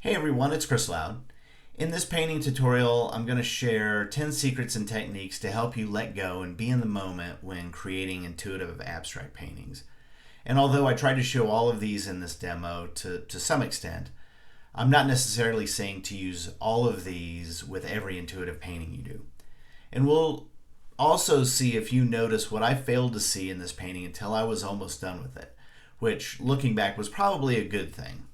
Hey everyone, it's Chris Loud. In this painting tutorial, I'm going to share 10 secrets and techniques to help you let go and be in the moment when creating intuitive abstract paintings. And although I tried to show all of these in this demo to some extent, I'm not necessarily saying to use all of these with every intuitive painting you do. And we'll also see if you notice what I failed to see in this painting until I was almost done with it, which looking back was probably a good thing.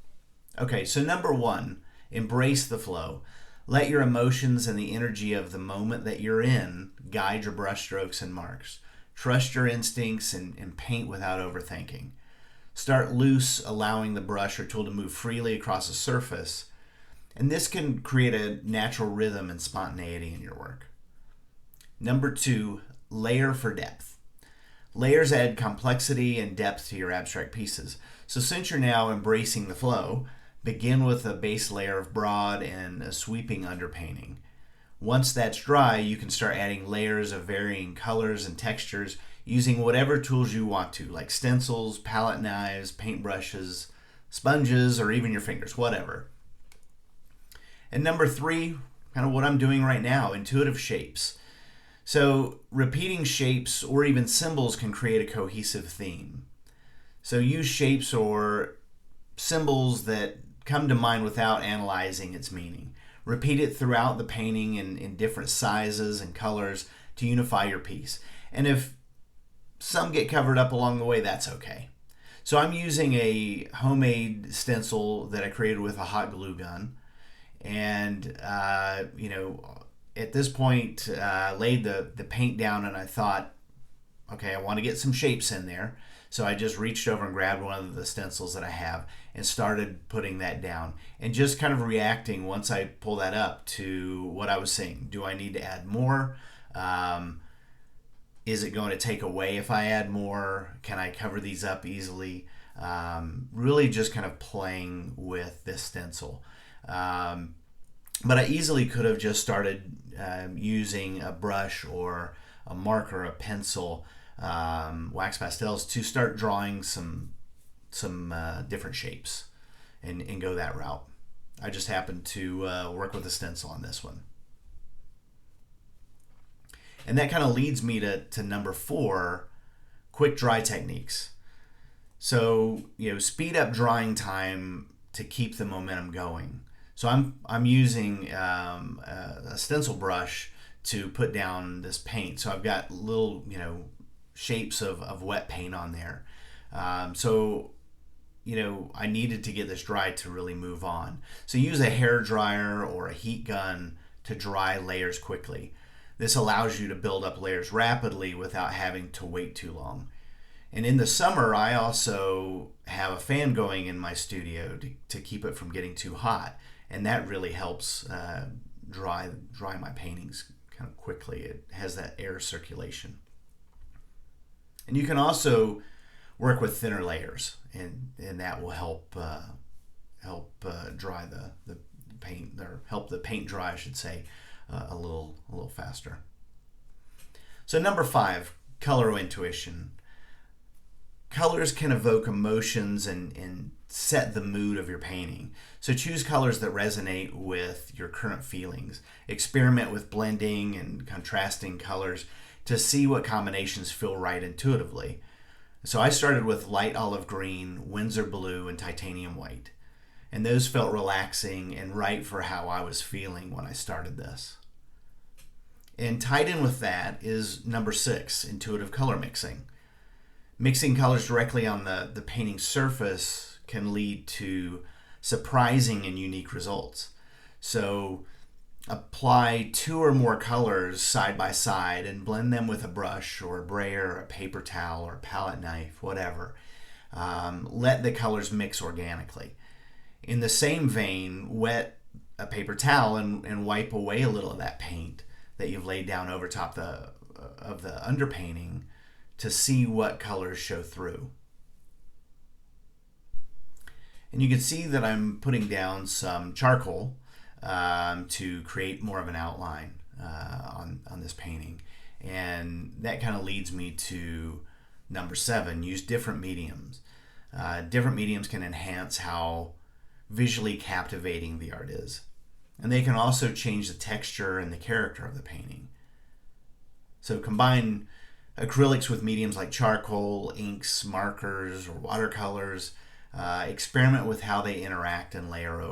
Okay, so number one, embrace the flow. Let your emotions and the energy of the moment that you're in guide your brushstrokes and marks. Trust your instincts and paint without overthinking. Start loose, allowing the brush or tool to move freely across a surface, and this can create a natural rhythm and spontaneity in your work. Number two, layer for depth. Layers add complexity and depth to your abstract pieces. So since you're now embracing the flow, begin with a base layer of broad and a sweeping underpainting. Once that's dry, you can start adding layers of varying colors and textures using whatever tools you want to, like stencils, palette knives, paintbrushes, sponges, or even your fingers, whatever. And number three, kind of what I'm doing right now, intuitive shapes. So repeating shapes or even symbols can create a cohesive theme. So use shapes or symbols that come to mind without analyzing its meaning. Repeat it throughout the painting in different sizes and colors to unify your piece. And if some get covered up along the way, that's okay. So I'm using a homemade stencil that I created with a hot glue gun. And, at this point, laid the paint down and I thought, okay, I want to get some shapes in there. So I just reached over and grabbed one of the stencils that I have and started putting that down and just kind of reacting once I pull that up to what I was seeing. Do I need to add more? Is it going to take away if I add more? Can I cover these up easily? Really just kind of playing with this stencil. But I easily could have just started using a brush or a marker, a pencil, wax pastels to start drawing some different shapes and go that route. I just happened to work with a stencil on this one. And that kind of leads me to number four, quick dry techniques. So, speed up drying time to keep the momentum going. So I'm using a stencil brush to put down this paint. So I've got little, shapes of wet paint on there. I needed to get this dry to really move on. So use a hair dryer or a heat gun to dry layers quickly. This allows you to build up layers rapidly without having to wait too long. And in the summer, I also have a fan going in my studio to keep it from getting too hot. And that really helps dry my paintings kind of quickly. It has that air circulation. And you can also work with thinner layers, and that will help dry the paint, or help the paint dry, I should say, a little faster. So number five, color intuition. Colors can evoke emotions and set the mood of your painting. So choose colors that resonate with your current feelings. Experiment with blending and contrasting colors to see what combinations feel right intuitively. So I started with light olive green, Windsor blue, and titanium white. And those felt relaxing and right for how I was feeling when I started this. And tied in with that is number six, intuitive color mixing. Mixing colors directly on the painting surface can lead to surprising and unique results. So apply two or more colors side by side and blend them with a brush or a brayer or a paper towel or a palette knife, whatever. Let the colors mix organically. In the same vein, wet a paper towel and wipe away a little of that paint that you've laid down over top of the underpainting to see what colors show through. And you can see that I'm putting down some charcoal to create more of an outline on this painting. And that kind of leads me to number seven, use different mediums. Different mediums can enhance how visually captivating the art is. And they can also change the texture and the character of the painting. So combine acrylics with mediums like charcoal, inks, markers, or watercolors. Experiment with how they interact and layer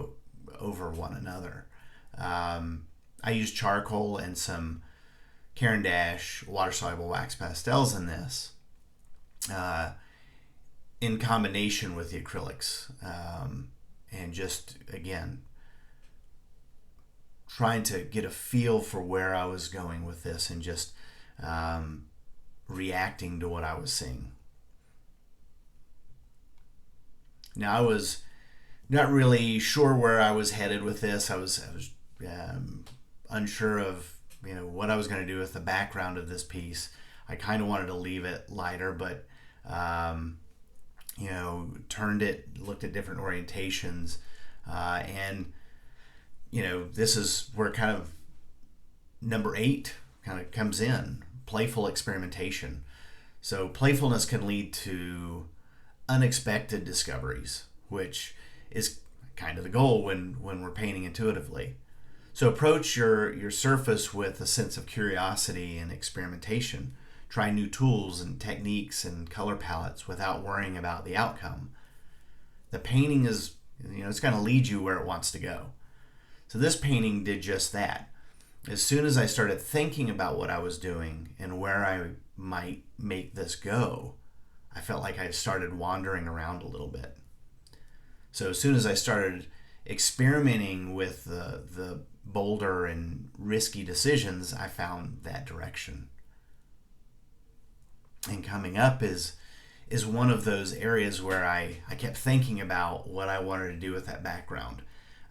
over one another. I use charcoal and some Caran d'Ache water-soluble wax pastels in this, in combination with the acrylics, and just, again, trying to get a feel for where I was going with this, and just reacting to what I was seeing. Now, I was not really sure where I was headed with this. I was unsure of what I was going to do with the background of this piece. I kind of wanted to leave it lighter, but turned it, looked at different orientations, and this is where kind of number 8 kind of comes in: playful experimentation. So playfulness can lead to unexpected discoveries, which is kind of the goal when we're painting intuitively. So approach your surface with a sense of curiosity and experimentation. Try new tools and techniques and color palettes without worrying about the outcome. The painting is, it's going to lead you where it wants to go. So this painting did just that. As soon as I started thinking about what I was doing and where I might make this go, I felt like I started wandering around a little bit. So as soon as I started experimenting with the bolder and risky decisions, I found that direction. And coming up is one of those areas where I kept thinking about what I wanted to do with that background,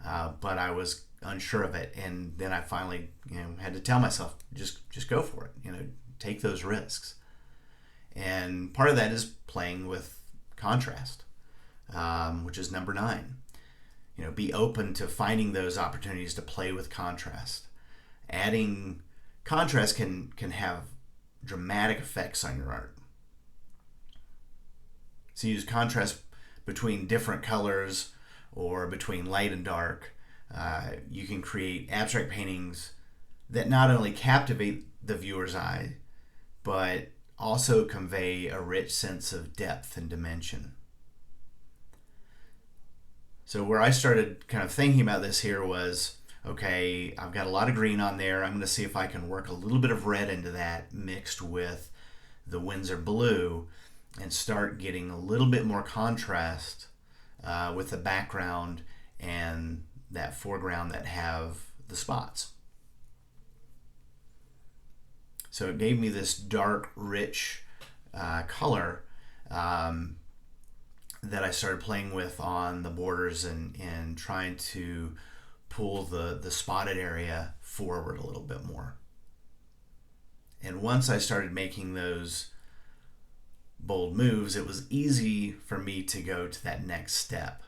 but I was unsure of it. And then I finally had to tell myself, just go for it, take those risks. And part of that is playing with contrast, which is number 9. Be open to finding those opportunities to play with contrast. Adding contrast can have dramatic effects on your art. So use contrast between different colors or between light and dark. You can create abstract paintings that not only captivate the viewer's eye, but also convey a rich sense of depth and dimension. So where I started kind of thinking about this here was, okay, I've got a lot of green on there. I'm going to see if I can work a little bit of red into that mixed with the Windsor blue and start getting a little bit more contrast with the background and that foreground that have the spots. So it gave me this dark, rich color that I started playing with on the borders and trying to pull the spotted area forward a little bit more. And once I started making those bold moves, it was easy for me to go to that next step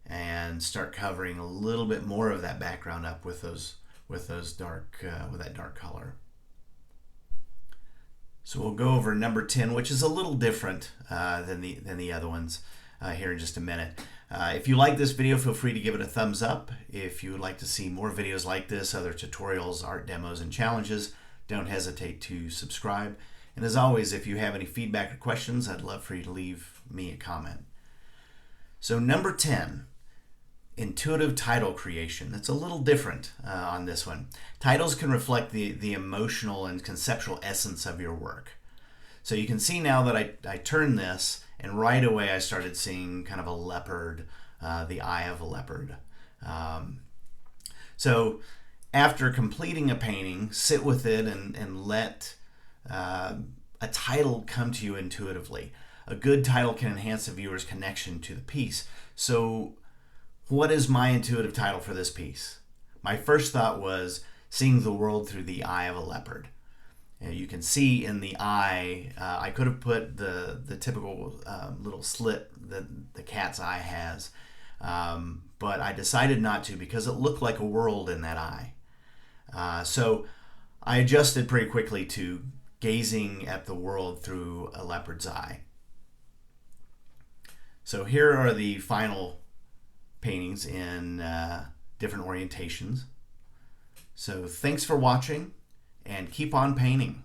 and start covering a little bit more of that background up with that dark color. So we'll go over number 10, which is a little different than the other ones here in just a minute. If you like this video, feel free to give it a thumbs up. If you would like to see more videos like this, other tutorials, art demos, and challenges, don't hesitate to subscribe. And as always, if you have any feedback or questions, I'd love for you to leave me a comment. So number 10, intuitive title creation. That's a little different on this one. Titles can reflect the emotional and conceptual essence of your work. So you can see now that I turned this, and right away I started seeing kind of a leopard, the eye of a leopard. So after completing a painting, sit with it and let a title come to you intuitively. A good title can enhance the viewer's connection to the piece. So what is my intuitive title for this piece? My first thought was seeing the world through the eye of a leopard. You can see in the eye, I could have put the typical little slit that the cat's eye has, but I decided not to because it looked like a world in that eye. So I adjusted pretty quickly to gazing at the world through a leopard's eye. So here are the final paintings in different orientations. So thanks for watching, and keep on painting.